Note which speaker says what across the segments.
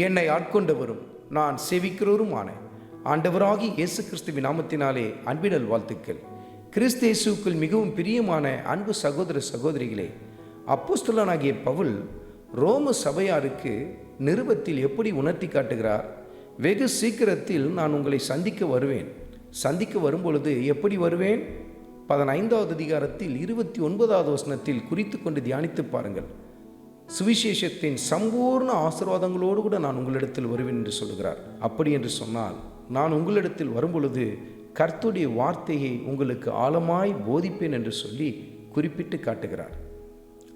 Speaker 1: என்னை ஆட்கொண்டவரும் நான் சேவிக்கிறவருமான ஆண்டவராகி இயேசு கிறிஸ்துவின் நாமத்தினாலே அன்பினல் வாழ்த்துக்கள். கிறிஸ்து இயேசுவுக்குள் மிகவும் பிரியமான அன்பு சகோதர சகோதரிகளே, அப்போஸ்தலனாகிய பவுல் ரோம சபையாருக்கு நிருபத்தில் எப்படி உணர்த்தி காட்டுகிறார்? வெகு சீக்கிரத்தில் நான் உங்களை சந்திக்க வரும்பொழுது எப்படி வருவேன்? 15வது அதிகாரத்தில் 29வது வசனத்தில் குறித்து கொண்டு தியானித்து பாருங்கள். சுவிசேஷத்தின் சம்பூர்ண ஆசீர்வாதங்களோடு கூட நான் உங்களிடத்தில் வருவேன் என்று சொல்கிறார். அப்படி என்று சொன்னால், நான் உங்களிடத்தில் வரும்பொழுது கர்த்தருடைய வார்த்தையை உங்களுக்கு ஆழமாய் போதிப்பேன் என்று சொல்லி குறிப்பிட்டு காட்டுகிறார்.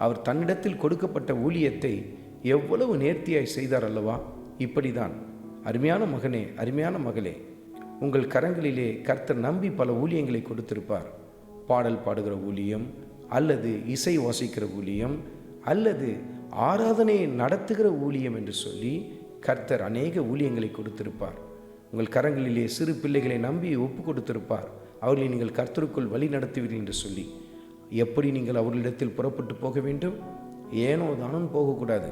Speaker 1: அவர் தன்னிடத்தில் கொடுக்கப்பட்ட ஊழியத்தை எவ்வளவு நேர்த்தியாய் செய்தார் அல்லவா? இப்படிதான் அருமையான மகனே, அருமையான மகளே, உங்கள் கரங்களிலே கர்த்தர் நம்பி பல ஊழியங்களை கொடுத்திருப்பார். பாடல் பாடுகிற ஊழியம், அல்லது இசை வாசிக்கிற ஊழியம், அல்லது ஆராதனையை நடத்துகிற ஊழியம் என்று சொல்லி கர்த்தர் அநேக ஊழியங்களை கொடுத்திருப்பார். உங்கள் கரங்களிலே சிறு பிள்ளைகளை நம்பி ஒப்பு கொடுத்திருப்பார். அவர்களை நீங்கள் கர்த்தருக்குள் வழி நடத்துவீர்கள் என்று சொல்லி. எப்படி நீங்கள் அவர்களிடத்தில் புறப்பட்டு போக வேண்டும்? ஏனோ தானும் போகக்கூடாது.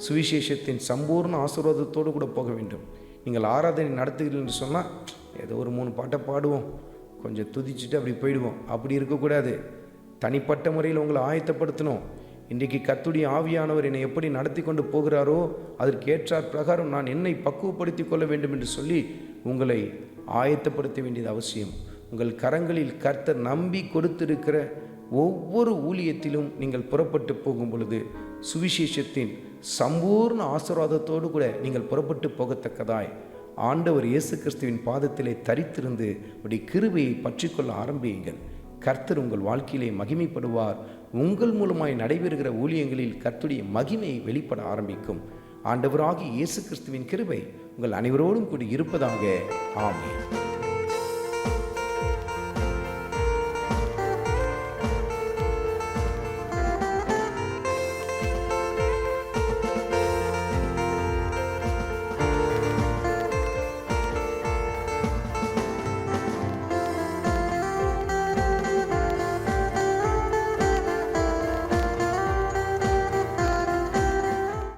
Speaker 1: சுவிசேஷத்தின் சம்பூர்ண ஆசீர்வாதத்தோடு கூட போக வேண்டும். நீங்கள் ஆராதனை நடத்துகிறீர்கள் என்று சொன்னால், ஏதோ ஒரு 3 பாட்டை பாடுவோம், கொஞ்சம் துதிச்சுட்டு அப்படி போயிடுவோம், அப்படி இருக்கக்கூடாது. தனிப்பட்ட முறையில் உங்களை ஆயத்தப்படுத்தணும். இன்றைக்கு கர்த்தருடைய ஆவியானவர் என்னை எப்படி நடத்தி கொண்டு போகிறாரோ அதற்கு ஏற்றார் பிரகாரம் நான் என்னை பக்குவப்படுத்தி கொள்ள வேண்டும் என்று சொல்லி உங்களை ஆயத்தப்படுத்த வேண்டியது அவசியம். உங்கள் கரங்களில் கர்த்தர் நம்பி கொடுத்திருக்கிற ஒவ்வொரு ஊழியத்திலும் நீங்கள் புறப்பட்டு போகும் பொழுது சுவிசேஷத்தின் சம்பூர்ண ஆசீர்வாதத்தோடு கூட நீங்கள் புறப்பட்டு போகத்தக்கதாய் ஆண்டவர் இயேசு கிறிஸ்துவின் பாதத்திலே தரித்திருந்து அவருடைய கிருபையை பற்றிக்கொள்ள ஆரம்பியுங்கள். கர்த்தர் உங்கள் வாழ்க்கையிலே மகிமைப்படுவார். உங்கள் மூலமாய் நடைபெறுகிற ஊழியங்களில் கர்த்தருடைய மகிமை வெளிப்பட ஆரம்பிக்கும். ஆண்டவராகிய இயேசு கிறிஸ்துவின் கிருபை உங்கள் அனைவரோடும் கூட இருப்பதாக. ஆமென்.